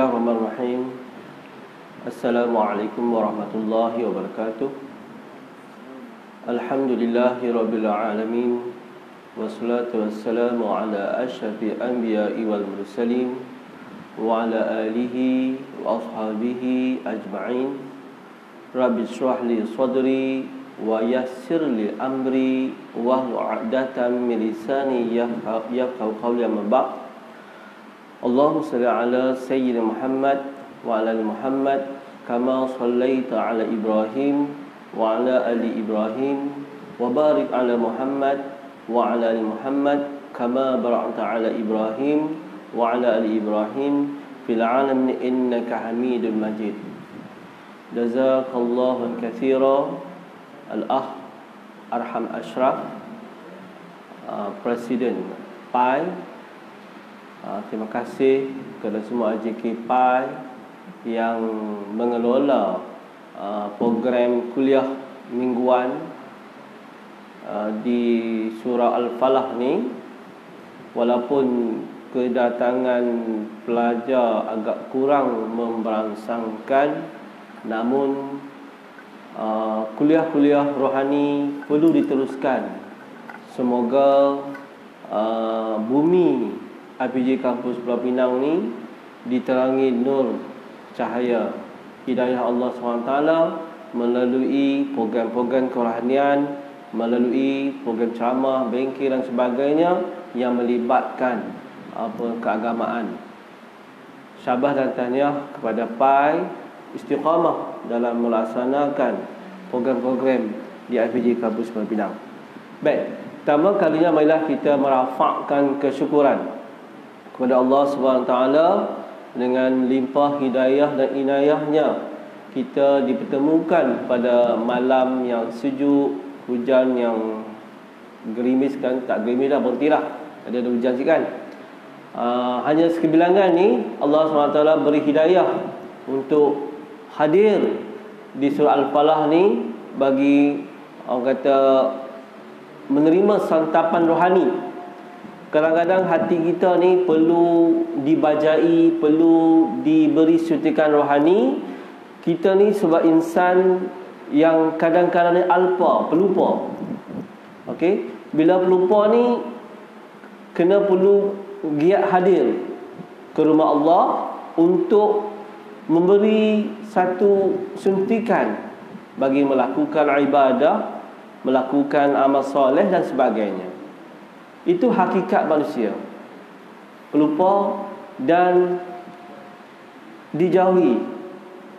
Bismillahirrahmanirrahim. Assalamualaikum warahmatullahi wabarakatuh. Alhamdulillahi rabbil alamin. Wassalatu wassalamu ala asyrafil anbiya'i wal mursalin wa ala alihi wa ashabihi ajma'in. Rabbi shrah li sadri wa yassir li amri wahlul 'uqdatam min lisani yafqahu qawli, amma ba'd. Allahumma shalli ala sayyidina Muhammad wa ala ali Muhammad kama shallaita ala Ibrahim wa ala ali Ibrahim wa barik ala Muhammad wa ala ali Muhammad kama barakta ala Ibrahim wa ala ali Ibrahim fil alamin innaka Hamidul Majid. Jazakallahu katsira al-akh Arham Ashraf, Presiden PAI. Terima kasih kepada semua AJK PAI yang mengelola program kuliah mingguan di surah Al-Falah ni. Walaupun kedatangan pelajar agak kurang memberangsangkan, namun kuliah-kuliah rohani perlu diteruskan. Semoga bumi IPJ Kampus Pulau Pinang ni diterangi nur cahaya hidayah Allah SWT melalui program-program kerohanian, melalui program ceramah, bengkel dan sebagainya yang melibatkan keagamaan. Syabas dan tahniah kepada PAI istiqamah dalam melaksanakan program-program di IPJ Kampus Pulau Pinang. Baik, pertama kalinya marilah kita merafakkan kesyukuran kepada Allah SWT dengan limpah hidayah dan inayahnya. Kita dipertemukan pada malam yang sejuk, hujan yang gerimis kan, tak gerimis dah, berhentilah, ada hujan sikit kan. Hanya sekebilangan ni Allah SWT beri hidayah untuk hadir di surah Al-Falah ni bagi orang kata menerima santapan rohani. Kadang-kadang hati kita ni perlu dibajai, perlu diberi suntikan rohani. Kita ni sebab insan yang kadang-kadang ni alpa, pelupa. Okey, bila pelupa ni perlu giat hadir ke rumah Allah untuk memberi satu suntikan bagi melakukan ibadah, melakukan amal soleh dan sebagainya. Itu hakikat manusia, pelupa dan dijauhi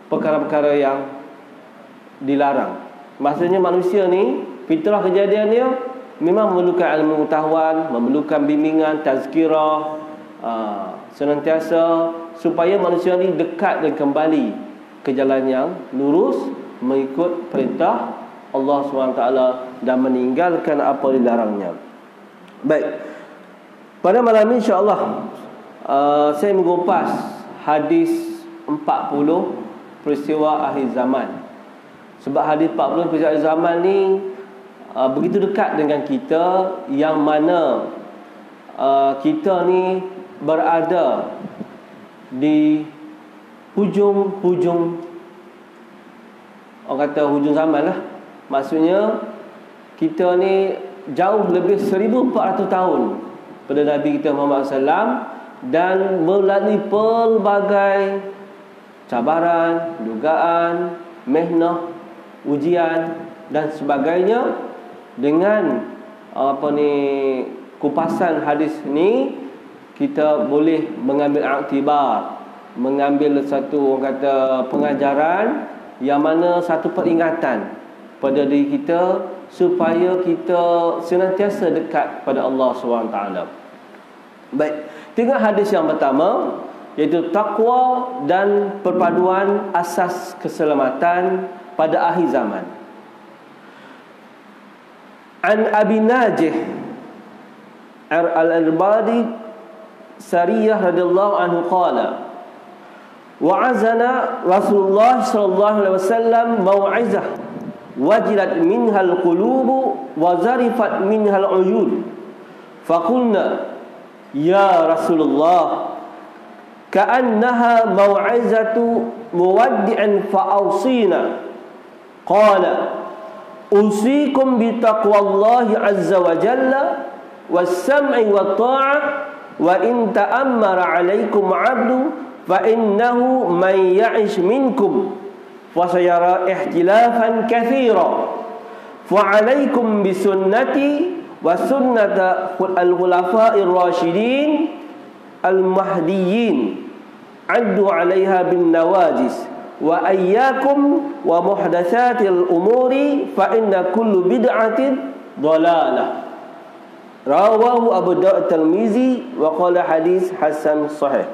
perkara-perkara yang dilarang. Maksudnya manusia ni fitrah kejadiannya memang memerlukan ilmu pengetahuan, memerlukan bimbingan, tazkirah, senantiasa supaya manusia ni dekat dan kembali ke jalan yang lurus, mengikut perintah Allah SWT dan meninggalkan apa dilarangnya. Baik, pada malam ini insya-Allah saya mengupas hadis 40 peristiwa akhir zaman. Sebab hadis 40 peristiwa akhir zaman ni begitu dekat dengan kita, yang mana kita ni berada di hujung orang kata hujung zaman lah. Maksudnya kita ni jauh lebih 1400 tahun pada Nabi kita Muhammad SAW, dan melalui pelbagai cabaran, dugaan, mihnah, ujian dan sebagainya. Dengan kupasan hadis ni, kita boleh mengambil iktibar, mengambil satu orang kata pengajaran, yang mana satu peringatan pada diri kita supaya kita senantiasa dekat pada Allah SWT. Baik, tengok hadis yang pertama, iaitu takwa dan perpaduan asas keselamatan pada akhir zaman. An Abi Najih Al-Irbadi Sariyah radhiyallahu anhu qala wa'azana Rasulullah sallallahu alaihi wasallam mau'izah wajilat minhal qulubu wa zarifat minhal uyun. Faqulna ya Rasulullah ka'annaha mau'izatu muwaddi'in fa'awsina. Qala usikum bitaqwallahi azza wa jalla was-sam'i wat-ta'ah wa in ta'ammara 'alaikum 'abdu fa innahu man ya'ish minkum fa sayara ihtilafan katsira fa 'alaikum bisunnati wa sunnata al-khulafa'ir rasyidin al-mahdiyyin addu 'alaiha bin nawajis wa ayyakum wa muhdatsatil umuri fa inna kullu bid'atin dhalalah. Rawahu Abu Dawud Tirmizi wa qala hadis hasan sahih.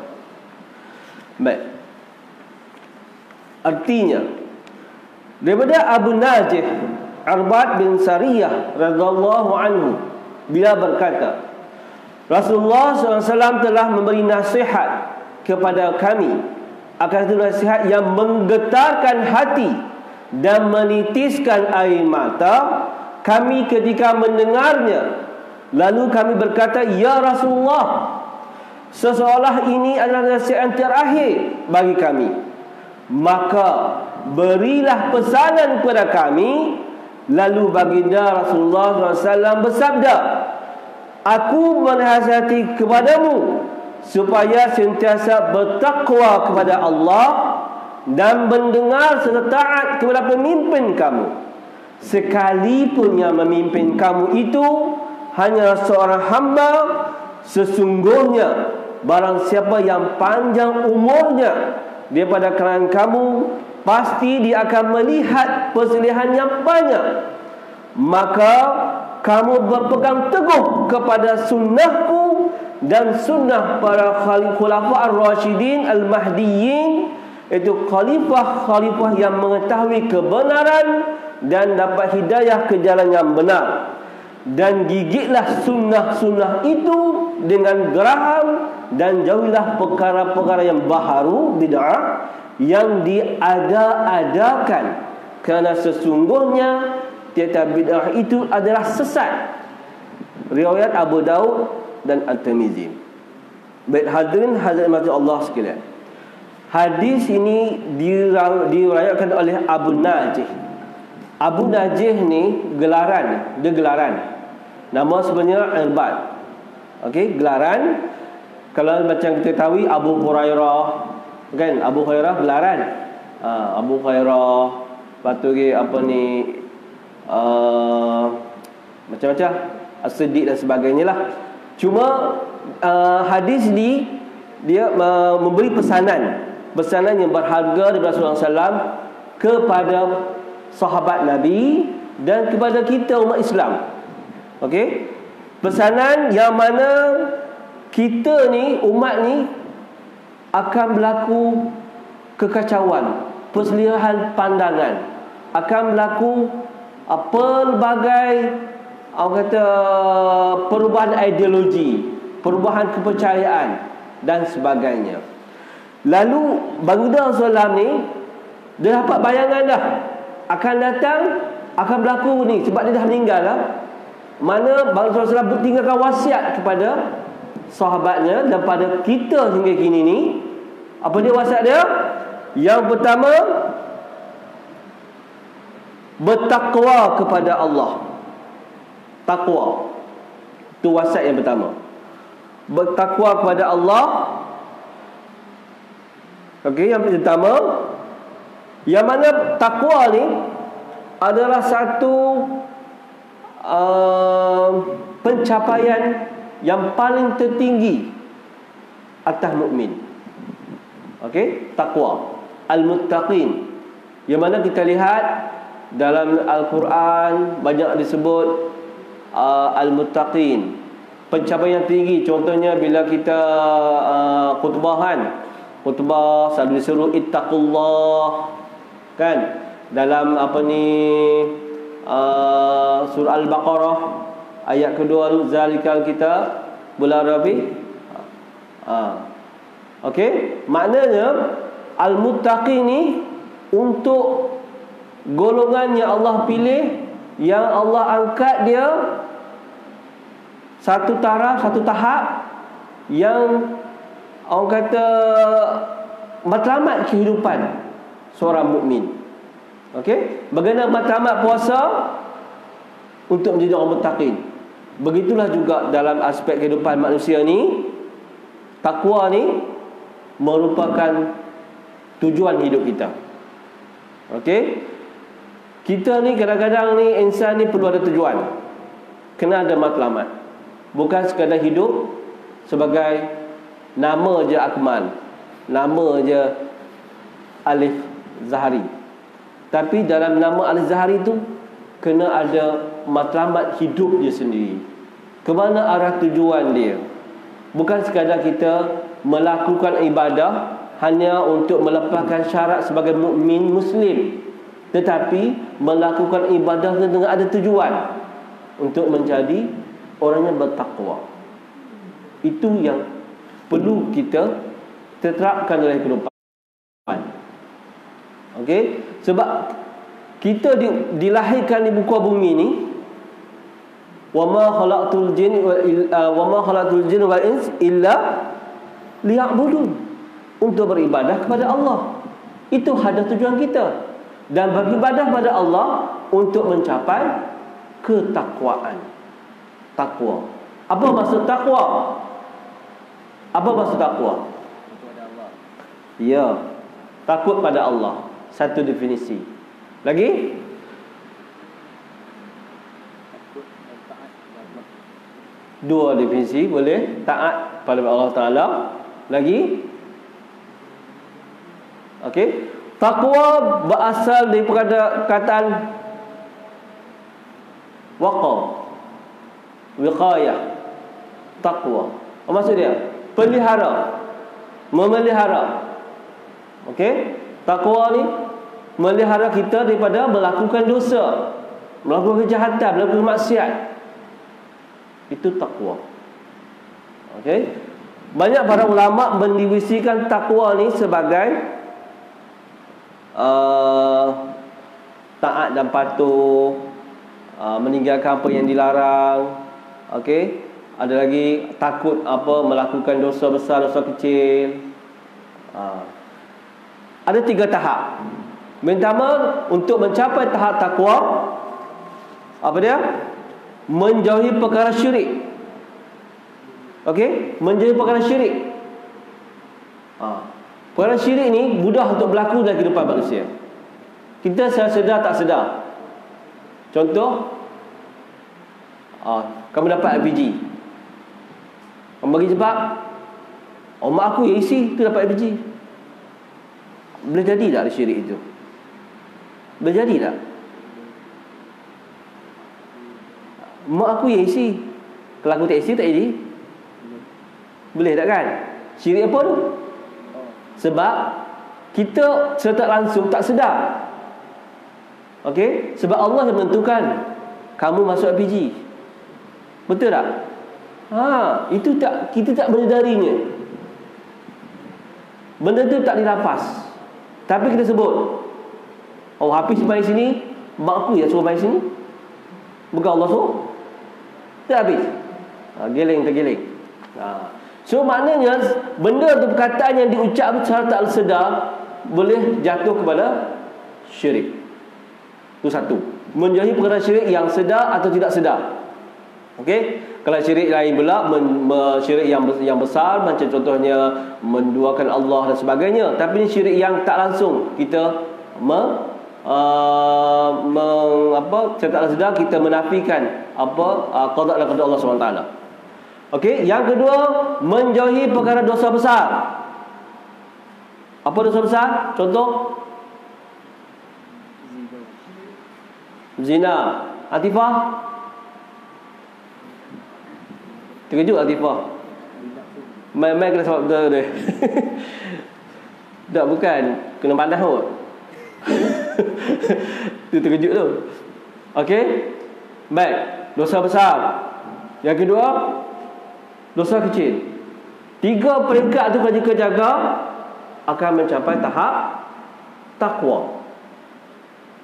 Baik. Artinya daripada Abu Najih Arbad bin Sariyah radhiyallahu anhu, bila berkata Rasulullah SAW telah memberi nasihat kepada kami, akan itu nasihat yang menggetarkan hati dan menitiskan air mata kami ketika mendengarnya. Lalu kami berkata, ya Rasulullah, seseolah ini adalah nasihat yang terakhir bagi kami, maka berilah pesanan kepada kami. Lalu baginda Rasulullah SAW bersabda, aku menasihati kepadamu supaya sentiasa bertakwa kepada Allah dan mendengar serta taat kepada pemimpin kamu, sekalipun yang memimpin kamu itu hanya seorang hamba. Sesungguhnya barang siapa yang panjang umurnya daripada kalangan kamu, pasti dia akan melihat perselihan yang banyak. Maka kamu berpegang teguh kepada sunnahku dan sunnah para khulafa ar-rasyidin al-mahdiyyin, itu khalifah-khalifah yang mengetahui kebenaran dan dapat hidayah ke jalan yang benar. Dan gigitlah sunnah-sunnah itu dengan geraham, dan jauhilah perkara-perkara yang baharu, bid'ah, yang diada-adakan, kerana sesungguhnya tiap-tiap bid'ah itu adalah sesat. Riwayat Abu Daud dan At-Tirmizi. Baik hadirin hadirat Allah sekalian, hadis ini diriwayatkan oleh Abu Najih. Abu Najih ni gelaran, dia gelaran. Nama sebenarnya Irbad. Okey, gelaran. Kalau macam kita tahu Abu Hurairah, kan, Abu Hurairah gelaran. Abu Hurairah, lepas tu apa ni, macam-macam, As-Siddiq dan sebagainya lah. Cuma hadis ni dia memberi pesanan yang berharga daripada Rasulullah SAW kepada sahabat Nabi dan kepada kita umat Islam. Okey, pesanan yang mana kita ni, umat ni, akan berlaku kekacauan, perselihan pandangan, akan berlaku pelbagai perubahan ideologi, perubahan kepercayaan dan sebagainya. Lalu baginda Rasulullah ni dia dapat bayangan dah akan datang, akan berlaku ni, sebab dia dah meninggal lah. Mana baginda Rasulullah tinggalkan wasiat kepada sahabatnya dan pada kita hingga kini ni. Apa dia wasiat dia? Yang pertama, bertakwa kepada Allah. Takwa, itu wasiat yang pertama. Bertakwa kepada Allah. Okey, yang pertama, yang mana takwa ni adalah satu pencapaian yang paling tertinggi atas mukmin. Okey, takwa, al-muttaqin, yang mana kita lihat dalam Al-Quran banyak disebut al-muttaqin, pencapaian tinggi. Contohnya bila kita khutbah selalu disuruh ittaqullah, kan, dalam surah Al-Baqarah ayat kedua, zalikal kitab bulan Rabi. Okey, maknanya al-muttaqin ni untuk golongan yang Allah pilih, yang Allah angkat dia satu tahap yang orang kata matlamat kehidupan seorang mukmin. Okey, bagaimana matlamat puasa untuk menjadi orang bertaqin. Begitulah juga dalam aspek kehidupan manusia ni, takwa ni merupakan tujuan hidup kita. Okey, kita ni kadang-kadang ni, insan ni perlu ada tujuan, kena ada matlamat. Bukan sekadar hidup sebagai nama je Akmal, nama je Alif Zahari. Tapi dalam nama Alif Zahari tu kena ada matlamat hidup dia sendiri. Kemana arah tujuan dia? Bukan sekadar kita melakukan ibadah hanya untuk melepaskan syarat sebagai mukmin muslim, tetapi melakukan ibadah dengan ada tujuan untuk menjadi orang yang bertakwa. Itu yang perlu kita terapkan dalam kehidupan. Okey, sebab kita dilahirkan di muka bumi ni, wa ma khalaqtul jinna wal ins illa liya'budun, untuk beribadah kepada Allah. Itu ada tujuan kita, dan beribadah kepada Allah untuk mencapai ketakwaan. Takwa. Apa maksud takwa? Apa maksud takwa? Ya, takut pada Allah. Satu definisi. Lagi? Dua definisi boleh. Taat pada Allah Ta'ala. Lagi? Okey. Takwa berasal daripada kataan waqa, wiqayah. Takwa, apa maksud dia? Pelihara, memelihara. Okey, takwa ni melihara kita daripada melakukan dosa, melakukan kejahatan, melakukan maksiat. Itu takwa. Okey, banyak para ulama mendefinisikan takwa ni sebagai taat dan patuh, meninggalkan apa yang dilarang. Okey, ada lagi takut melakukan dosa besar, dosa kecil. Ada 3 tahap. Pertama, untuk mencapai tahap takwa, apa dia? Menjauhi perkara syirik. Okey, menjauhi perkara syirik. Perkara syirik ni mudah untuk berlaku dalam kehidupan manusia. Kita sedar tak sedar. Contoh, kamu dapat LPG, kamu bagi sebab mak aku yang isi tu dapat LPG. Boleh jadi tak ada syirik itu? Boleh jadi tak? Mak aku yang isi, kalau aku tak isi tak jadi. Boleh tak kan? Syirik apa tu? Sebab kita secara langsung tak sedar. Okey, sebab Allah yang menentukan kamu masuk LPG. Betul tak? Itu tak, kita tak menyedarinya. Benda tu tak dilafaz, tapi kita sebut, Hafiz main sini, mak aku yang suruh main sini, bukan Allah suruh. Tak habis. Geling tergeling. So maknanya benda tu, perkataan yang diucap secara tak sedar boleh jatuh kepada syirik. Itu satu. Menjauhi perkara syirik yang sedar atau tidak sedar. Okey, kalau syirik lain pula, syirik yang besar, macam contohnya menduakan Allah dan sebagainya. Tapi ini syirik yang tak langsung kita secara tak sedar kita menafikan qada dan qadar Allah SWT. Okey, yang kedua, menjauhi perkara dosa besar. Apa dosa besar? Contoh, zina. Atifah? Terkejut Atifah? Main kena sebab betul dia. Tak, bukan. Kena panas kot. Dia terkejut tu. Okey, baik. Dosa besar. Yang kedua, dosa kecil. 3 peringkat tu kalau jika jaga, akan mencapai tahap takwa.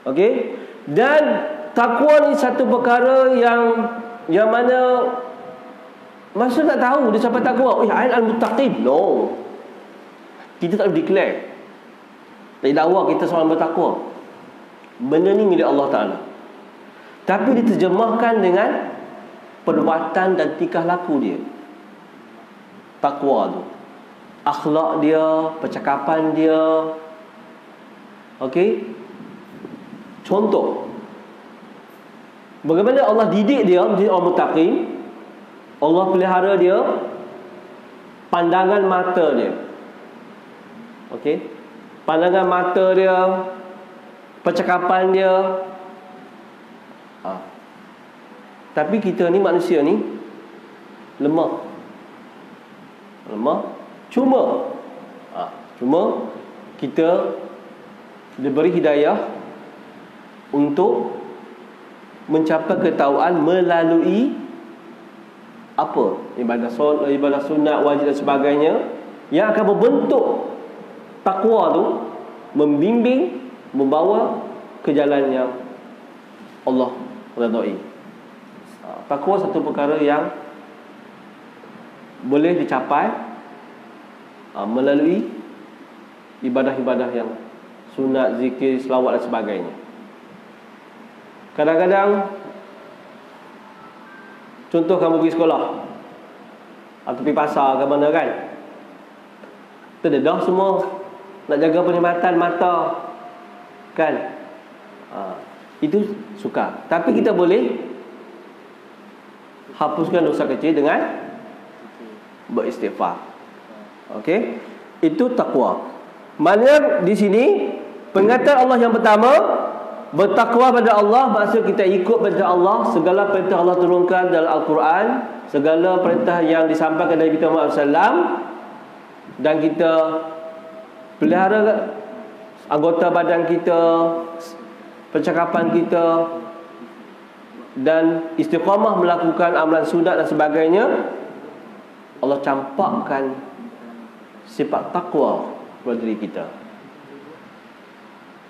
Okey, dan takwa ni satu perkara yang mana masa tak tahu dia sampai takwa. Ain al-muttaqin. No. Kita tak boleh declare, tak dakwa kita seorang bertakwa. Benda ni milik Allah Ta'ala, tapi diterjemahkan dengan perbuatan dan tingkah laku dia. Takwa tu, akhlak dia, percakapan dia. Okey, contoh, bagaimana Allah didik dia menjadi orang muttaqin. Allah pelihara dia pandangan mata dia. Okey, pandangan mata dia, percakapan dia. Tapi kita ni, manusia ni lemah. Cuma kita diberi hidayah untuk mencapai ketakwaan melalui apa? Ibadah sunat, wajib dan sebagainya, yang akan membentuk takwa tu, membimbing, membawa ke jalan yang Allah redai. Takwa satu perkara yang boleh dicapai melalui ibadah-ibadah yang sunat, zikir, selawat dan sebagainya. Kadang-kadang, contoh kamu pergi sekolah atau pergi pasar ke mana kan, terdedah semua nak jaga perkhidmatan mata kan. Itu suka. Tapi kita boleh hapuskan dosa kecil dengan beristighfar. Okey, itu takwa. Maknanya di sini pengataan Allah yang pertama, bertakwa pada Allah, maksud kita ikut pada Allah. Segala perintah Allah turunkan dalam Al-Quran, segala perintah yang disampaikan dari Nabi Muhammad SAW, dan kita pelihara anggota badan kita, percakapan kita, dan istiqamah melakukan amalan sunat dan sebagainya. Allah campakkan sifat takwa pada diri kita.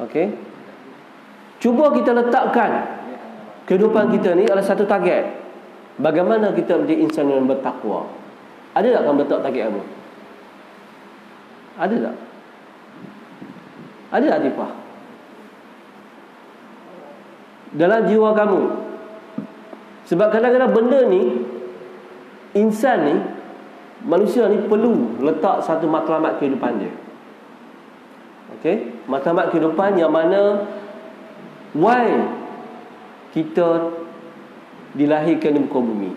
Okey, cuba kita letakkan kehidupan kita ni adalah satu target. Bagaimana kita menjadi insan yang bertakwa? Ada tak kamu letak target kamu? Ada tak? Ada tak, Atifah? Dalam jiwa kamu. Sebab kadang-kadang benda ni, insan ni, manusia ni perlu letak satu matlamat kehidupan dia. Okey, matlamat kehidupan yang mana why kita dilahirkan di muka bumi.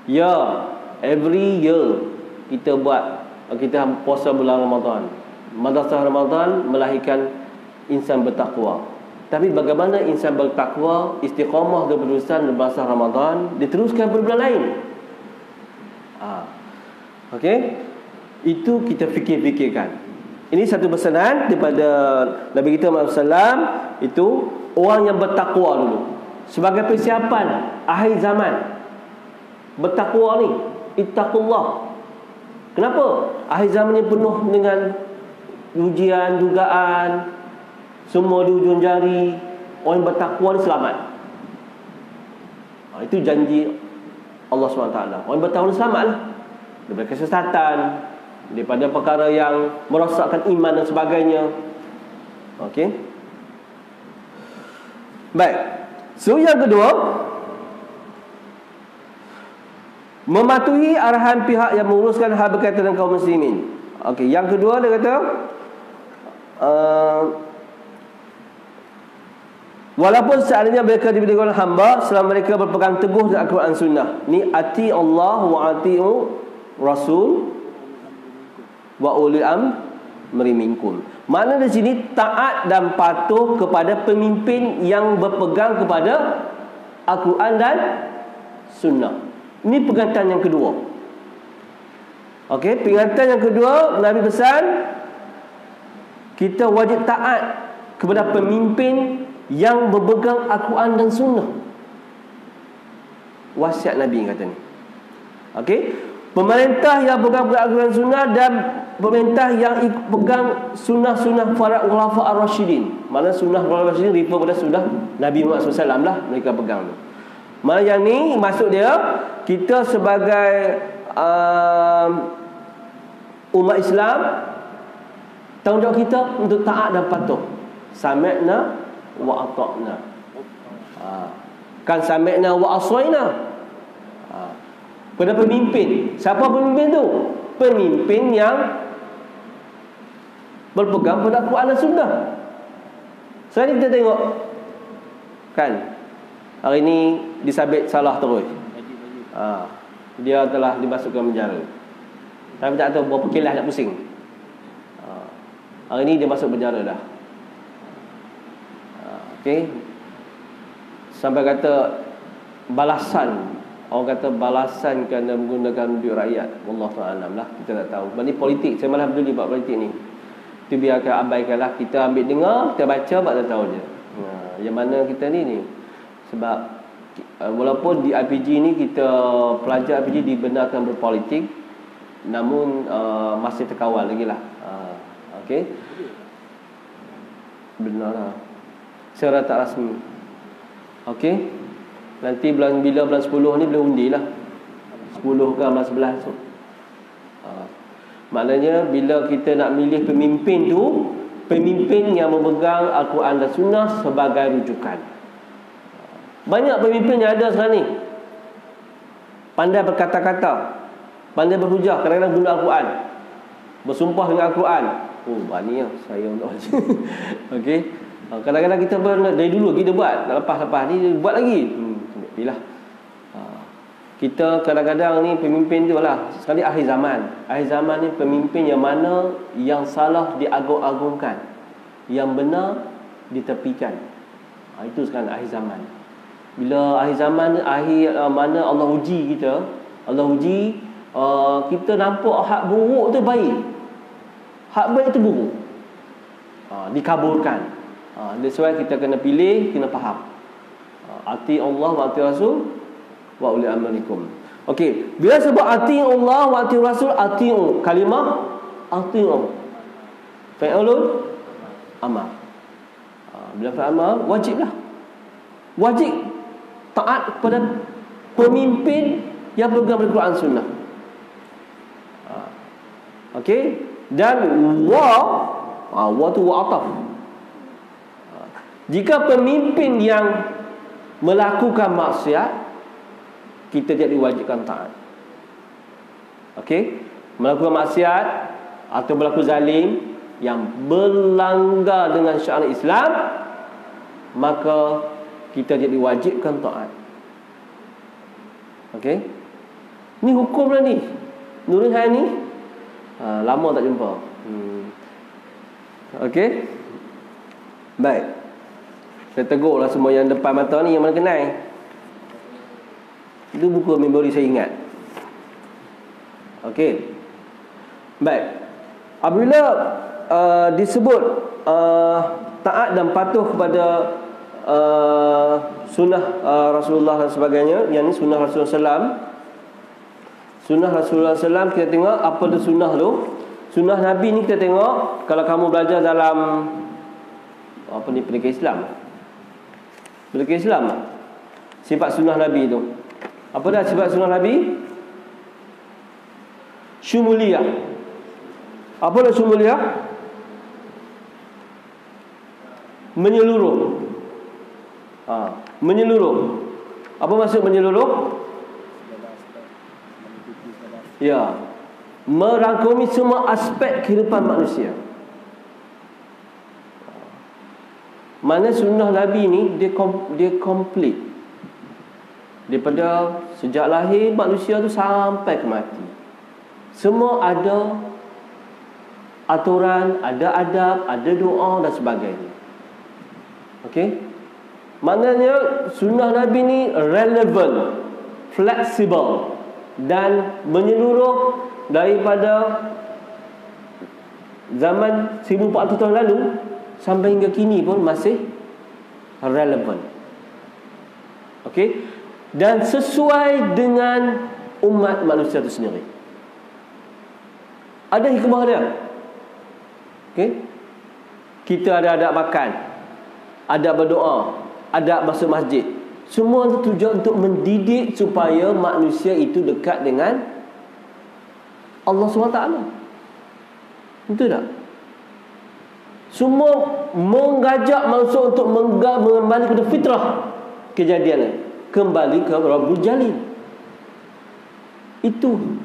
Ya, every year kita puasa bulan Ramadan. Madrasah Ramadan melahirkan insan bertakwa. Tapi bagaimana insan bertakwa istiqamah dan berurusan di masa Ramadan diteruskan pada bulan lain? Okey, itu kita fikir-fikirkan. Ini satu pesanan daripada Nabi kita Muhammad SAW, itu orang yang bertakwa dulu sebagai persiapan akhir zaman. Bertakwa ni, ittaqullah. Kenapa? Akhir zaman ni penuh dengan ujian, dugaan, semua di ujung jari. Orang yang bertakwa ni selamat. Itu janji Allah SWT. Orang yang bertakwa ni selamat lah daripada kesesatan, daripada perkara yang merosakkan iman dan sebagainya. Okey, baik. So yang kedua, mematuhi arahan pihak yang menguruskan hal berkaitan dengan kaum muslimin. Okey, yang kedua dia kata walaupun seandainya mereka diberi golongan hamba, selama mereka berpegang teguh dengan Al-Quran Sunnah. Ni ati Allah wa ati'u Rasul wa ulil amri minkum. Makna di sini taat dan patuh kepada pemimpin yang berpegang kepada Al-Quran dan Sunnah. Ini peringatan yang kedua. Okey, peringatan yang kedua, Nabi pesan kita wajib taat kepada pemimpin yang berpegang Al-Quran dan Sunnah. Wasiat Nabi kata ni. Okey, pemerintah yang pegang Al-Quran dan Sunnah dan pemerintah yang pegang sunnah-sunnah para khulafa ar-rasyidin. Mana sunnah para ar-rasyidin refer pada sunnah Nabi Muhammad SAW lah mereka pegang tu. Mana yang ni maksud dia, kita sebagai Umat Islam, tanggungjawab kita untuk taat dan patuh. Sami'na wa ata'na. Kan sami'na wa asayna. Pada pemimpin. Siapa pemimpin tu? Pemimpin yang berpegang pada Al-Quran dan Sunnah. Sekarang kita tengok, kan, hari ni disabit salah terus. Dia telah dimasukkan penjara. Tapi tak tahu berapa kilas nak pusing. Hari ni dia masuk penjara dah. Okey. Sampai kata balasan, orang kata balasan kerana menggunakan duit rakyat. Wallahu a'lam lah, kita tak tahu. Ini politik, saya malah peduli buat politik ni. Itu biarkan, abaikanlah. Kita ambil dengar, kita baca, buat tak tahu je. Yang mana kita ni. Sebab walaupun di RPG ni kita pelajar RPG dibenarkan berpolitik, namun masih terkawal lagi lah. Okey. Benar lah, secara tak rasmi. Okey. Nanti bila bulan 10 ni boleh undi lah, 10 ke 11 tu. Maknanya bila kita nak milih pemimpin tu, pemimpin yang memegang Al-Quran dan Sunnah sebagai rujukan. Banyak pemimpin yang ada sekarang ni pandai berkata-kata, pandai berhujah, kadang-kadang guna Al-Quran, bersumpah dengan Al-Quran. Oh, berani lah saya untuk okey. Kadang-kadang kita dari dulu kita buat, lepas-lepas ni buat lagi. Pilih. Kita kadang-kadang ni pemimpin tu lah, sekali akhir zaman. Akhir zaman ni pemimpin yang mana yang salah diagung-agungkan, yang benar ditepikan. Itu sekarang akhir zaman. Bila akhir zaman, mana Allah uji kita, Allah uji kita nampak hak buruk tu baik, hak baik tu buruk, dikaburkan. That's why kita kena pilih, kena faham. Ati Allah wa ati Rasul wa uli amrikum. Okey, bila sebut ati Allah wa ati Rasul, ati'u, kalimah ati'u, fa'ilun amar. Bila fa'il amar, wajiblah, wajib taat kepada pemimpin yang berpegang pada Quran Sunnah. Okey, dan wa tu wa ataf. Jika pemimpin yang melakukan maksiat, kita tidak diwajibkan taat. Okey, melakukan maksiat atau berlaku zalim yang berlanggar dengan syariat Islam, maka kita tidak diwajibkan taat. Okey, ni hukum lah ni. Nurul Hai ni lama tak jumpa. Okey, baik. Saya tegurlah semua yang depan mata ni, yang mana kenal. Itu buku memori saya ingat. Okey. Baik. Apabila disebut taat dan patuh kepada sunnah Rasulullah dan sebagainya, yang ni sunnah Rasulullah SAW. Sunnah Rasulullah SAW, kita tengok apa tu sunnah tu. Sunnah Nabi ni kita tengok, kalau kamu belajar dalam apa ni, pendidikan Islam, pendidikan Islam, sifat sunnah Nabi tu. Apa dah sifat sunnah Nabi? Syumuliyah. Apa dah syumuliyah? Menyeluruh. Menyeluruh. Apa maksud menyeluruh? Ya, merangkumi semua aspek kehidupan manusia. Mana sunnah Nabi ni dia komplit. Daripada sejak lahir manusia tu sampai ke mati, semua ada aturan, ada adab, ada doa dan sebagainya. Okey, maknanya sunnah Nabi ni relevan, fleksibel dan menyeluruh daripada zaman 1400 tahun lalu sampai hingga kini pun masih relevan. Okey, dan sesuai dengan umat manusia itu sendiri. Ada hikmah dia. Okey, kita ada adab makan, adab berdoa, adab masuk masjid. Semua itu tujuan untuk mendidik supaya manusia itu dekat dengan Allah SWT. Betul tak? Semua mengajak manusia untuk kembali kepada fitrah kejadian, kembali ke Rabbul Jalil. Itu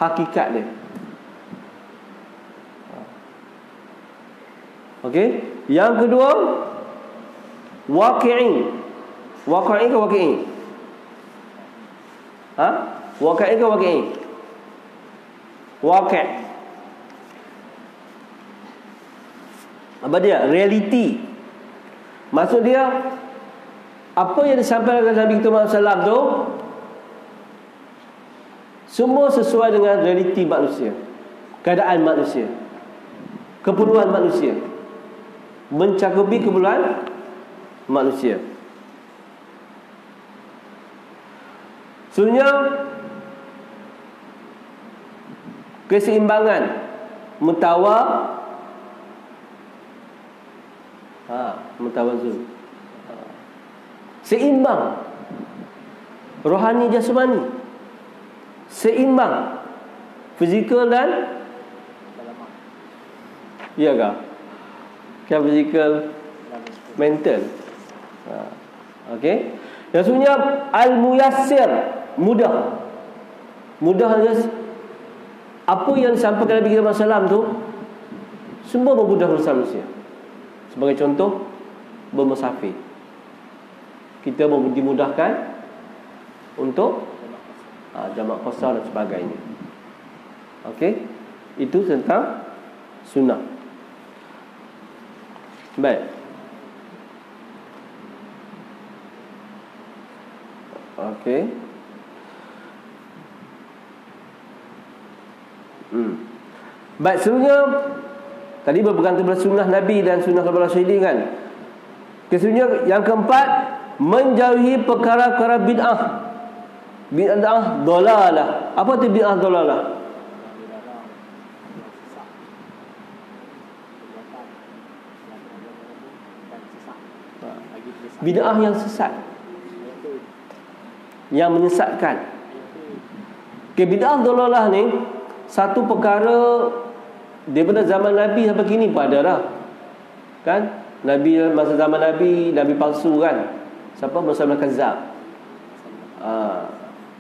hakikat dia. Okey, yang kedua, waqi'i. Waqi'i ke waqi'i? Waqi'i ke waqi'i? Waqi'. Apa dia? Reality. Maksud dia, apa yang disampaikan Nabi kita Muhammad SAW tu semua sesuai dengan realiti manusia, keadaan manusia, keperluan manusia, mencakupi keperluan manusia. Sebenarnya keseimbangan mutawazun, seimbang rohani jasmani, seimbang fizikal dan iya kah? Kan fizikal, mental. Okey. Yang sebenarnya al-muyassir, mudah. Apa yang disampaikan Nabi kita SAW tu semua memudahkan urusan manusia. Sebagai contoh, bermusafir, kita dimudahkan untuk jamak qasar dan sebagainya. Okey, itu tentang sunnah. Baik. Okey. Baik, sebenarnya tadi berpegang kepada sunnah Nabi dan sunnah kepada Rasulullah kan. Kesebenarnya yang keempat, menjauhi perkara-perkara bid'ah. Bid'ah dalalah. Apa tu bid'ah dalalah? Bid'ah yang sesat, yang menyesatkan. Bid'ah dalalah ni satu perkara daripada zaman Nabi sampai kini pun ada dah. Kan? Nabi masa zaman Nabi palsu kan. Siapa? Musa bin Kazzab.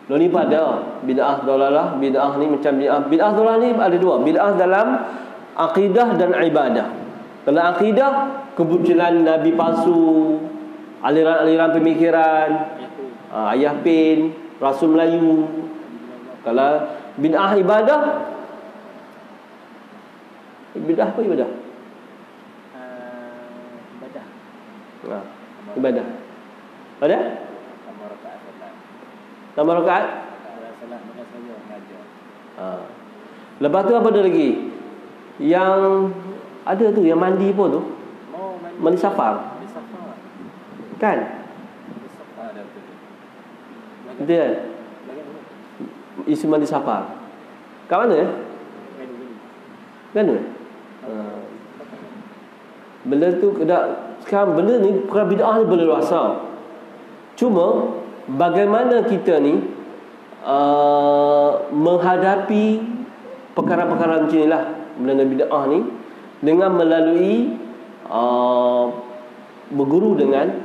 Ni pun ada bid'ah dalalah. Bid'ah ni macam bid'ah dalalah ni ada dua. Bid'ah dalam akidah dan ibadah. Dalam akidah, kemunculan Nabi palsu, aliran-aliran pemikiran, ayah pin, Rasul Melayu. Kalau bid'ah ibadah, ibadah apa ibadah? Ibadah. Ada? Tambah rakaat. Lepas tu apa ada lagi? Yang ada tu yang mandi pun tu. Mandi safar. Kan? Betul kan? Isu mandi safar. Kat mana ya? Mana? Benda tu sekarang benda ni, perkara bid'ah ni boleh luasa. Cuma bagaimana kita ni menghadapi perkara-perkara macam inilah, benda bid'ah ni, dengan melalui berguru dengan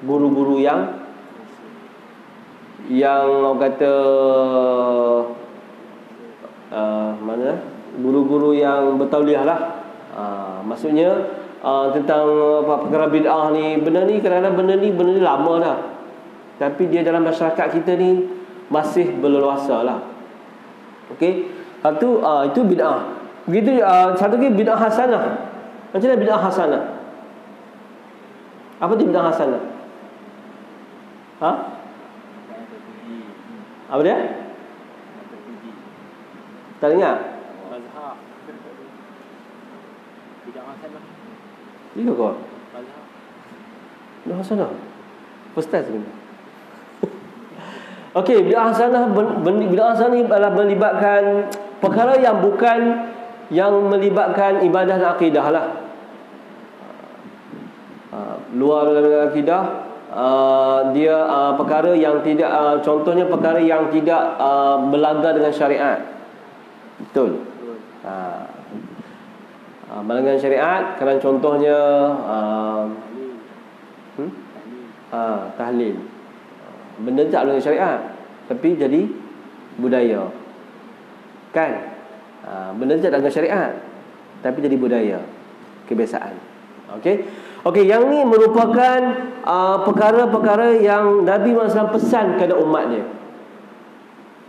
guru-guru yang orang kata mana, guru-guru yang bertauliah lah. Maksudnya tentang perkara bid'ah ni, benda ni kadang-kadang benda ni lama dah, tapi dia dalam masyarakat kita ni masih berleluasa lah. Okey, satu itu bid'ah. Begitu satu lagi bid'ah hasanah. Macam mana bid'ah hasanah? Apa tu bid'ah hasanah? Apa dia? Tak dengar? Bid'ah hasanah. Iya kau. Bid'ah hasanah. First time sebenarnya. Okey, bid'ah hasanah, bid'ah hasanah adalah melibatkan perkara yang bukan, yang melibatkan ibadah dan akidah lah. Luar daripada akidah, dia perkara yang tidak, contohnya perkara yang tidak berlagak dengan syariat. Betul. Melanggar syariat kerana contohnya tahlil. Benda tak melanggar syariat tapi jadi budaya. Kan? Benda tak melanggar syariat tapi jadi budaya, kebiasaan. Okey, yang ni merupakan perkara-perkara yang Nabi SAW pesan kepada umat dia.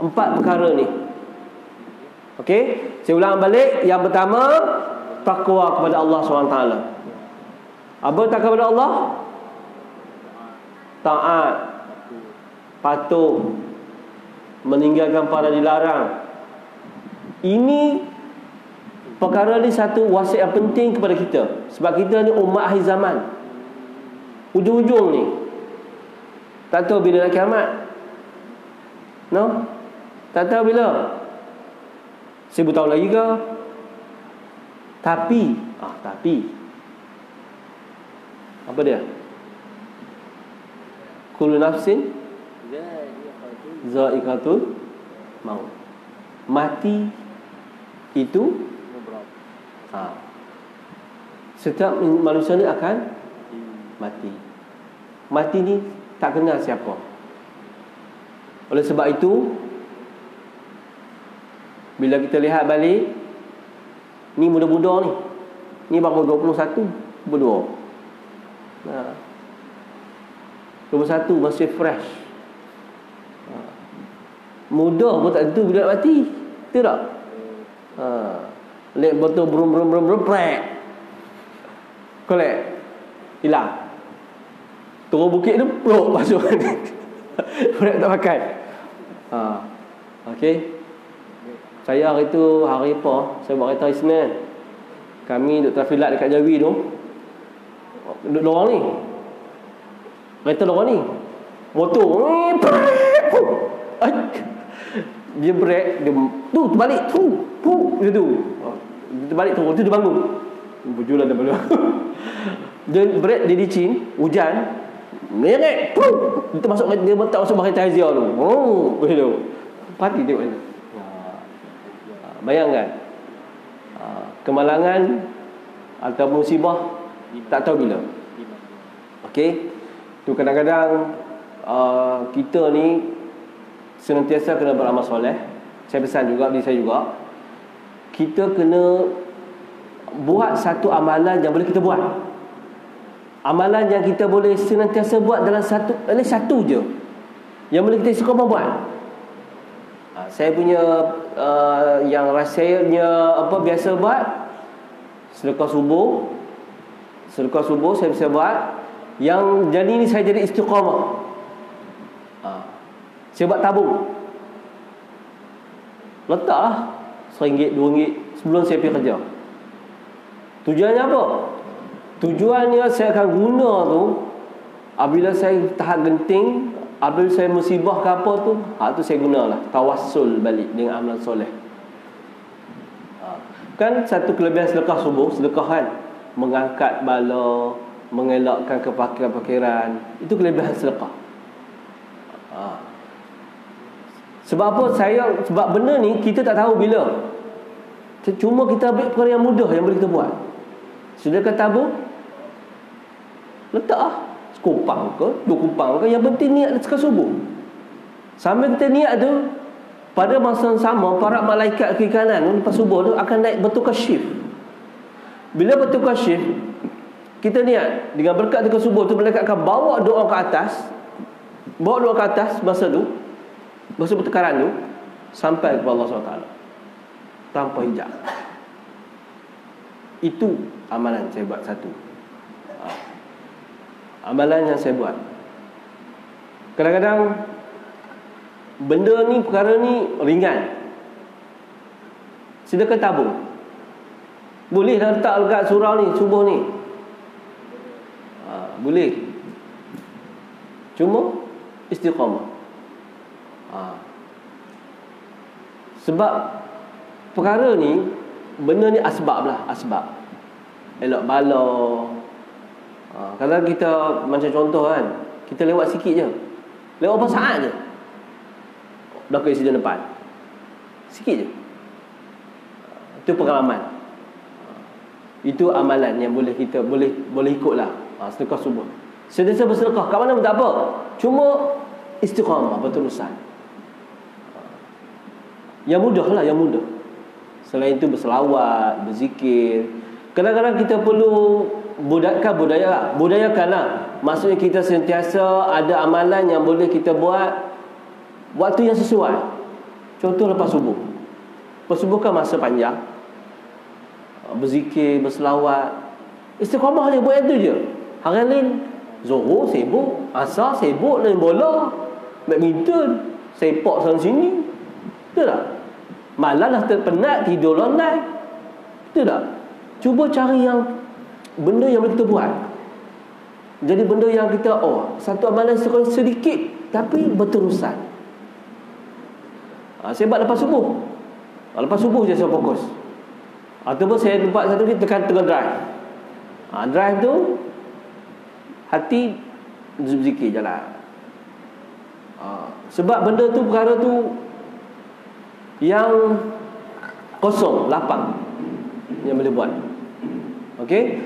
4 perkara ni. Okey, saya ulang balik. Yang pertama, takwa kepada Allah SWT. Apa takwa kepada Allah? Taat, patuh, meninggalkan perkara dilarang. Ini perkara ni satu wasiat yang penting kepada kita. Sebab kita ni umat akhir zaman. Ujung-ujung ni tak tahu bila nak kiamat. No? Tak tahu bila. 1000 tahun lagi ke? Tapi apa dia? Kullu nafsin za'iqatul maut. Mati itu setiap manusia ni akan mati. Mati ni tak kenal siapa. Oleh sebab itu, bila kita lihat balik, ni muda-muda ni baru 21, berdua. 21 masih fresh. Muda pun tak tentu bila nak mati. Betul tak? Lek botol brum prek. Kolek. Hilang. Turun bukit tu peluk masuk. Prek tak pakai. Okey. Saya hari tu hari apa? Saya buat kereta hari Isnin. Kami duduk trafilat dekat Jawi tu. Duduk lorong ni. Kereta lorong ni. Motor. Dia break, dia tu terbalik tu terbalik tu dia bangun berjulan dah belum. Dia break, dia licin, hujan merek dia masuk, dia letak masuk bahagian tahziah tu. Begitu pati tengok ni. Bayangkan kemalangan atau musibah tak tahu bila. Okey, tu kadang-kadang kita ni senantiasa kena beramal soleh. Saya pesan juga diri saya juga, kita kena buat satu amalan yang boleh kita buat. Amalan yang kita boleh senantiasa buat dalam satu je yang boleh kita istiqamah buat. Saya punya yang rasanya biasa buat sedekah subuh saya bisa buat. Yang jadi ni saya jadi istiqamah. Saya buat tabung. Letaklah RM1, RM2 sebelum saya pergi kerja. Tujuannya apa? Tujuannya saya akan guna tu apabila saya tahap genting, apabila saya musibah ke apa tu, tu saya gunalah tawassul balik dengan amalan soleh. Kan satu kelebihan sedekah subuh, sedekah kan mengangkat bala, mengelakkan kepakiran. Itu kelebihan sedekah. Sebab apa? Sebab benda ni kita tak tahu bila. Cuma kita ambil perkara yang mudah yang boleh kita buat. Sedekah tabung, letak sekupang ke, 2 kupang ke, yang penting niat sedekah subuh. Sambil kita niat tu, pada masa yang sama para malaikat kiri kanan lepas subuh tu akan naik bertukar shift. Bila bertukar shift, kita niat dengan berkat sedekah subuh tu, malaikat akan bawa doa ke atas. Masa tu, masa pertukaran tu sampai kepada Allah SWT tanpa hijab. Itu amalan saya buat satu. Amalan yang saya buat. Kadang-kadang benda ni, perkara ni ringan. Sedekah tabung boleh dah letak dekat surau ni, subuh ni. Boleh. Cuma istiqamah. Sebab perkara ni, benda ni asbab lah, asbab. Elok bala. Kalau kita macam contoh kan, kita lewat sikit je, lewat berapa saat je dah ke insiden depan. Sikit je. Itu pengalaman. Itu amalan yang boleh kita boleh ikutlah. Sedekah subuh. Sentiasa bersedekah kat mana pun tak apa. Cuma istiqamah berterusan. Yang mudah lah, yang mudah. Selain itu berselawat, berzikir. Kadang-kadang kita perlu budayakanlah. Maksudnya kita sentiasa ada amalan yang boleh kita buat waktu yang sesuai. Contoh lepas subuh. Lepas subuh kan masa panjang. Berzikir, berselawat. Istiqamah je, buat itu je. Hari lain Zuhur sibuk, asar sibuk main bola, badminton, sepak sana sini. Betul tak? Malam dah terpenat, tidur online. Betul tak? Cuba cari yang benda yang boleh kita buat. Jadi benda yang kita satu amalan sedikit tapi berterusan. Saya buat lepas subuh. Lepas subuh je saya fokus. Ataupun saya buat satu kali tekan tengah drive. Drive tu hati zikir jalan. Sebab benda tu, perkara tu yang kosong, lapang, yang boleh buat. Okey?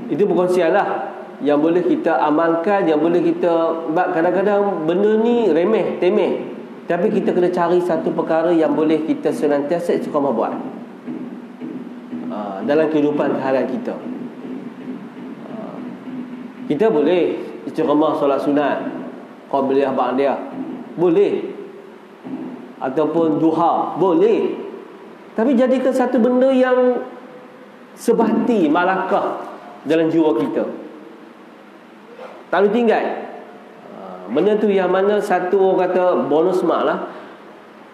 Itu perkongsian lah yang boleh kita amalkan, yang boleh kita. Sebab kadang-kadang benda ni remeh, temeh, tapi kita kena cari satu perkara yang boleh kita senantiasa istiqamah buat dalam kehidupan harian kita. Kita boleh istiqamah solat sunat, qabliyah, ba'diyah, boleh. Ataupun duha, boleh. Tapi jadikan satu benda yang sebati, malakah dalam jiwa kita. Tak boleh tinggal. Benda tu yang mana satu orang kata bonus mak lah.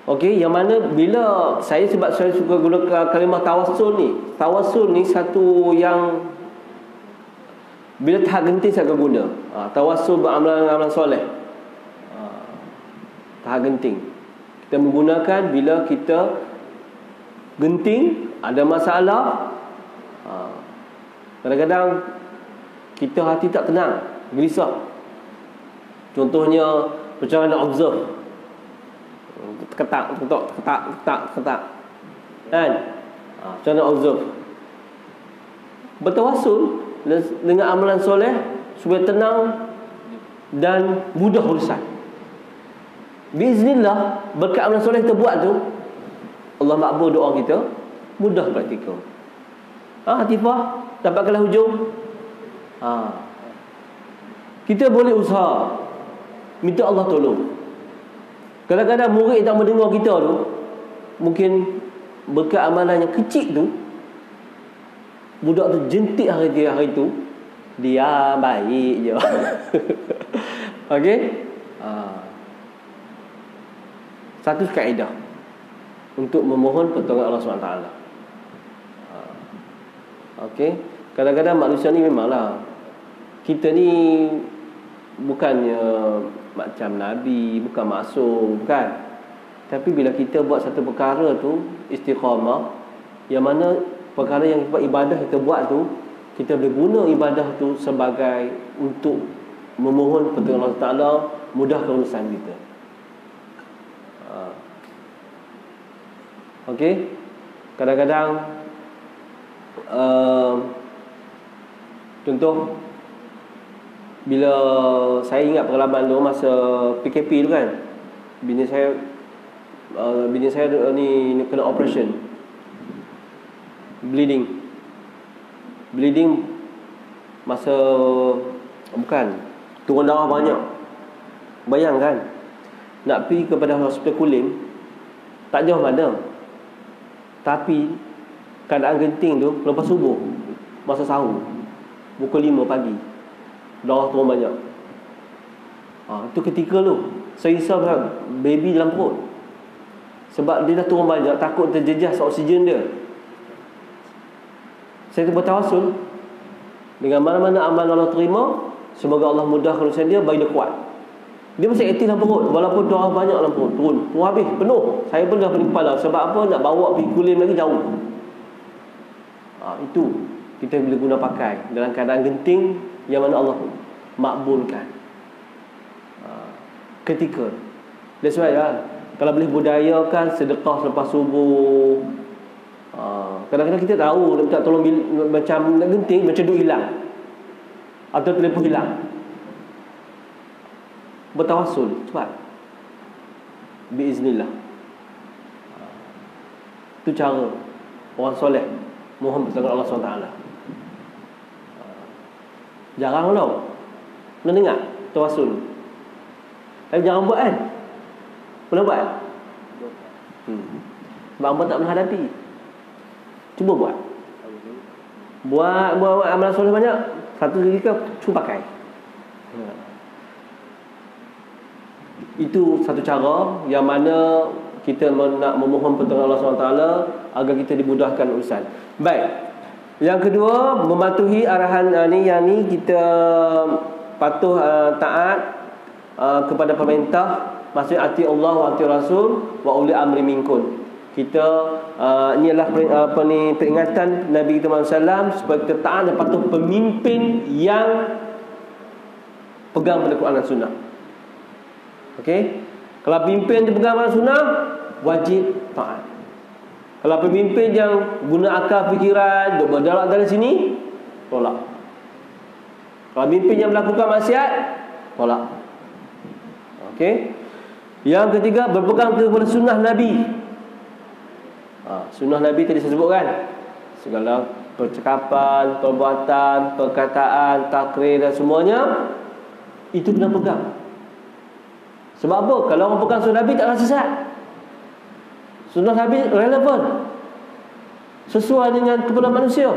Okey, yang mana bila sebab saya suka gunakan kalimah tawassul ni. Tawassul ni satu yang bila tahap genting saya akan guna. Tawassul beramalan-amalan soleh. Tahap genting. Kita menggunakan bila kita genting, ada masalah. Kadang-kadang kita hati tak tenang, gelisah. Contohnya macam nak observe. Ketak. Kan? Macam nak observe. Bertawassul dengan amalan soleh supaya tenang dan mudah urusan. Biiznillah, berkat amalan soleh kita buat tu, Allah makbul doa kita, mudah praktikal. Hatifah dapatkanlah hujung. Kita boleh usaha, minta Allah tolong. Kadang-kadang murid tak mendengar kita tu, mungkin berkat amalan yang kecil tu, budak tu jentik hari tu, dia baik je. Okey? Satu kaedah untuk memohon pertolongan Allah SWT. Okey? Kadang-kadang manusia ni memanglah, kita ni bukannya macam Nabi, bukan maksum, bukan. Tapi bila kita buat satu perkara tu istiqamah, yang mana perkara yang ibadah kita buat tu, kita boleh guna ibadah tu sebagai untuk memohon pertolongan Allah Ta'ala, mudahkan urusan kita. Okey? Kadang-kadang contoh, bila saya ingat pengalaman tu masa PKP tu kan, bini saya ni kena operation, bleeding masa turun darah banyak. Bayangkan nak pergi kepada hospital Kulim, tak jauh mana, tapi keadaan genting tu lepas subuh, masa sahur, pukul 5 pagi, darah turun banyak. Itu ketika tu saya risau baby dalam perut, sebab dia dah turun banyak, takut terjejas oksigen dia. Saya bertawassul dengan mana-mana amal Allah terima, semoga Allah mudahkan urusan dia, bagi dia kuat. Dia masih aktif dalam perut, walaupun darah banyak dalam perut, turun habis, penuh. Saya pun dah pening kepala. Sebab apa? Nak bawa pergi Kulim lagi jauh. Itu kita boleh guna pakai dalam keadaan genting yang mana Allah makbulkan. Ketika that's why kalau boleh budayakan sedekah selepas subuh, Kadang-kadang kita tahu nak minta tolong macam nak genting, macam duit hilang atau telefon hilang. Bertawassul cepat, biiznillah. Itu cara orang soleh mohon pertolongan Allah SWT. Jarang tau nak dengar tawassul, tapi jangan buat kan. Pernah buat? Sebab hamba tak pernah hadapi. Cuba buat amalan soleh banyak. Satu ketika cuba pakai. Itu satu cara yang mana kita nak memohon pertolongan Allah SWT agar kita dimudahkan urusan. Baik. Yang kedua, mematuhi arahan yang ni kita patuh taat kepada pemerintah, maksudnya ati Allah wa ati Rasul wa uli amri minkum. Kita ini adalah peringatan Nabi kita SAW supaya kita taat dan patuh pemimpin yang pegang pada Quran dan Sunnah. Okey? Kalau pemimpin yang pegang pada Sunnah, wajib taat. Kalau pemimpin yang guna akal fikiran, duk berdarat dari sini, tolak. Kalau pemimpin yang melakukan maksiat, tolak. Okey? Yang ketiga, berpegang kepada sunnah Nabi. Sunnah Nabi tadi saya sebutkan, segala percakapan, perbuatan, perkataan, takrir dan semuanya itu kena pegang. Sebab apa? Kalau orang pegang sunnah Nabi tak akan sesat. Sunnah Nabi relevan, sesuai dengan keperluan manusia.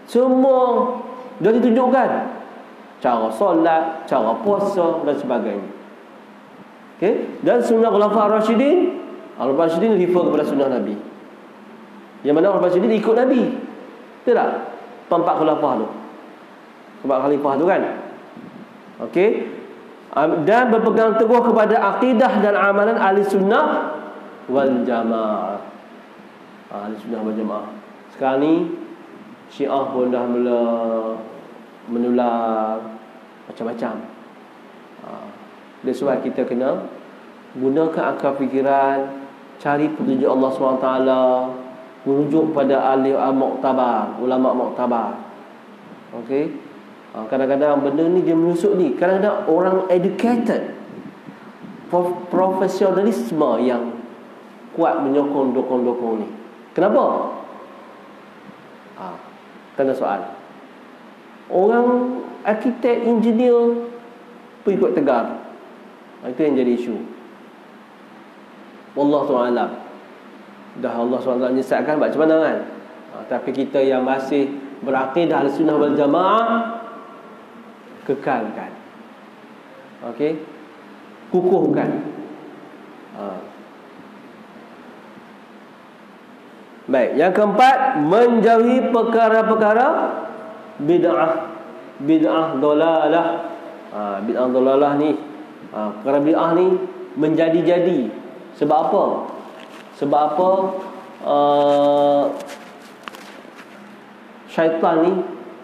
Semua dah ditunjukkan, cara solat, cara puasa dan sebagainya. Okay? Dan sunnah Khulafaur Rasyidin, Al-Rasyidin refer kepada sunnah Nabi. Yang mana Al-Rasyidin ikut Nabi, betul tak? Empat khulafah tu, empat khalifah tu kan. Okey. Dan berpegang teguh kepada akidah dan amalan ahli sunnah wal jamaah. Ahli sunnah wal jamaah. Sekarang ni Syiah pun dah mula menular macam-macam. That's why kita kena gunakan akal fikiran, cari petunjuk Allah SWT, merujuk pada ahli muktabar, ulama muktabar. Okey. Kadang-kadang benda ni dia menusuk ni. Kadang-kadang orang educated, profesionalisme yang kuat menyokong dokong-dokong ni. Kenapa? Tanda soal. Orang arkitek, engineer pengikut tegar. Itu yang jadi isu. Wallahu a'lam. Dah Allah SWT menyesatkan, macam mana kan? Tapi kita yang masih berakidah al-sunnah wal jamaah, kekalkan. Okey, kukuhkan. Baik, yang keempat, menjauhi perkara-perkara bid'ah dolalah. Bid'ah dolalah ni, perkara bid'ah ni menjadi-jadi. Sebab apa? Sebab apa? Syaitan ni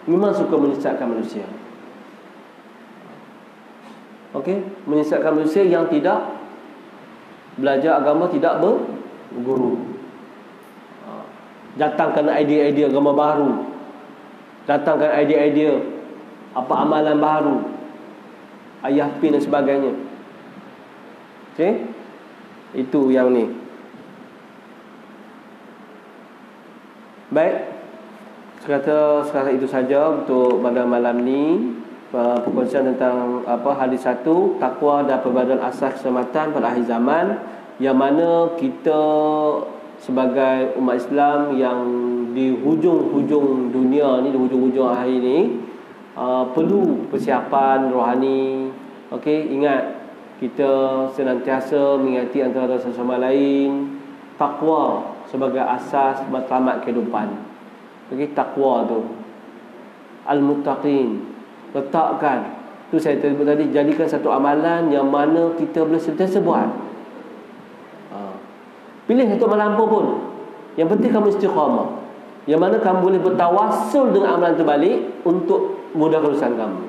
memang suka menyesatkan manusia. Okey, menyesatkan manusia yang tidak belajar agama, tidak berguru. Datangkan idea-idea agama baru, datangkan idea-idea apa amalan baru, ayah pin dan sebagainya. Okey, itu yang ni. Baik, sekadar itu saja untuk pada malam ni. Perkongsian tentang hadis 1, takwa dan perbadalan asas keselamatan pada akhir zaman, yang mana kita sebagai umat Islam yang di hujung-hujung dunia ni, di hujung-hujung akhir ni, perlu persiapan rohani. Okey, ingat, kita senantiasa mengingati antara satu sama lain takwa sebagai asas matlamat kehidupan. Okey, takwa tu al-muttaqin, letakkan tu saya sebut tadi, jadikan satu amalan yang mana kita boleh sentiasa buat. Pilih satu amalan apa pun, yang penting kamu istiqamah, yang mana kamu boleh bertawassul dengan amalan itu balik untuk mudahkan urusan kamu.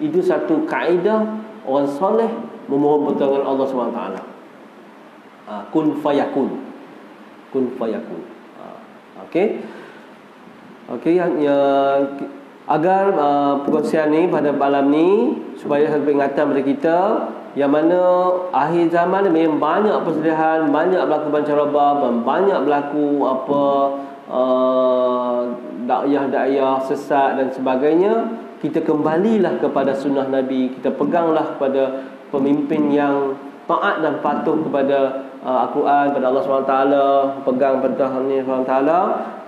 Itu satu kaedah orang soleh memohon pertolongan Allah SWT. Kun fayakun. kun fayakun. Okey. Okey, agar perkongsian ni pada malam ni supaya satu peringatan pada kita, yang mana akhir zaman ni memang banyak persediaan, banyak berlaku pancaroba, banyak berlaku dakwah sesat dan sebagainya. Kita kembalilah kepada sunnah Nabi, kita peganglah kepada pemimpin yang taat dan patuh kepada Al-Quran, pada Allah SWT, pegang pada Allah SWT,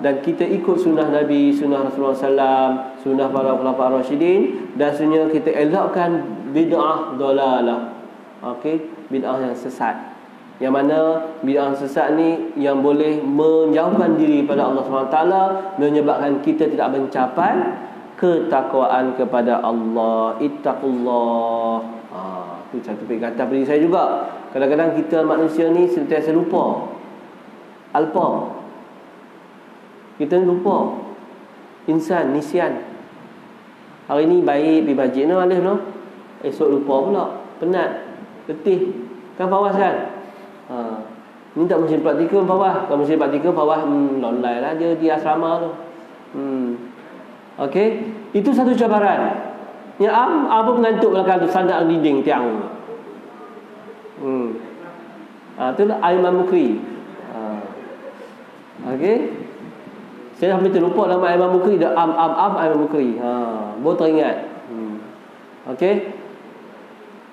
dan kita ikut sunnah Nabi, sunnah Rasulullah SAW, sunnah para khulafa ar-rasyidin, dan sebenarnya kita elakkan bid'ah dalalah. Okey, bid'ah yang sesat, yang mana bid'ah sesat ni yang boleh menjauhkan diri pada Allah SWT, menyebabkan kita tidak mencapai ketakwaan kepada Allah. Ittaqullah. Itu satu peringatan bagi saya juga. Kadang-kadang kita manusia ni sentiasa lupa. Alpa. Kita lupa. Insan, nisyan. Hari ni baik pergi masjid no, alif no. Esok lupa pula. Penat. Letih. Kan Fawaz kan? Ni tak musim praktikal Fawaz. Kalau musim praktikal Fawaz lolai lah je di asrama tu. Okey. Itu satu cabaran. Yang apa mengantuk belakang tu, sandak dinding tiang. Itulah Imam Mukri. Okey. Saya hampir terlupa nama Imam Mukri, dah Imam Mukri. Baru teringat. Okey.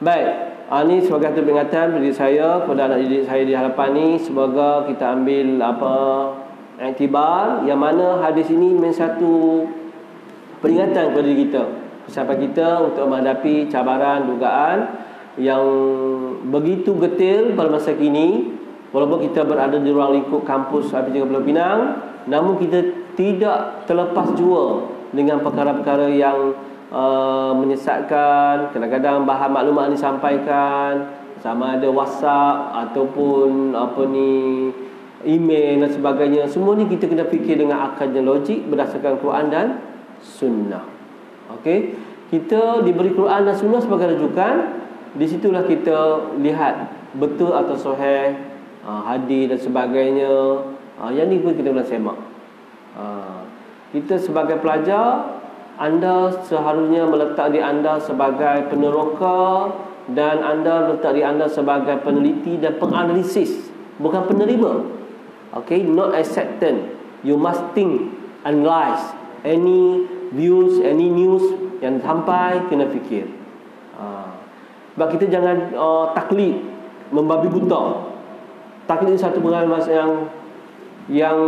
Baik. Ini sebagai satu peringatan bagi saya kepada anak didik saya di hadapan ni. Semoga kita ambil iktibar, yang mana hadis ini memang satu peringatan kepada diri kita, sampai kita untuk menghadapi cabaran, dugaan yang begitu getir pada masa kini. Walaupun kita berada di ruang lingkup kampus IPC Pulau Pinang, namun kita tidak terlepas jua dengan perkara-perkara yang menyesatkan. Kadang-kadang bahan maklumat yang disampaikan, sama ada WhatsApp ataupun email dan sebagainya, semua ni kita kena fikir dengan akal dan logik berdasarkan Quran dan Sunnah. Okey, kita diberi Quran dan Sunnah sebagai rujukan. Di situlah kita lihat betul atau sahih hadis dan sebagainya. Yang ni pun kita kena semak. Kita sebagai pelajar, anda seharusnya meletak di anda sebagai peneroka, dan anda letak di anda sebagai peneliti dan penganalisis, bukan penerima. Okay, not acceptant. You must think, analyze any views, any news yang sampai, kena fikir. Sebab kita jangan taklid, membabi buta. Taklid satu perkara yang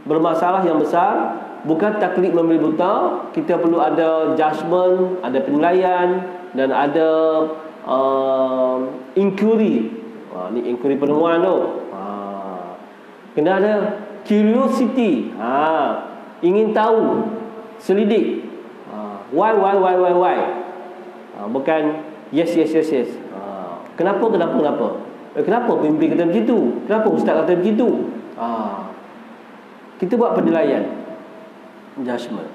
bermasalah, yang besar. Bukan taklid membeli buta. Kita perlu ada judgement, ada penilaian, dan ada inquiry. Ni inquiry penemuan tu. Kena ada curiosity. Ingin tahu, selidik. Why. Bukan yes. Kenapa? Kenapa pemimpin kata begitu? Kenapa ustaz kata begitu? Kita buat penilaian, judgement.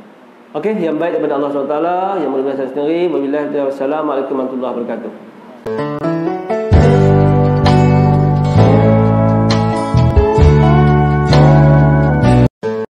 Okey, yang baik daripada Allah SWT, yang mulia saya sendiri. Wabillahi taufiq. Assalamualaikum warahmatullahi wabarakatuh.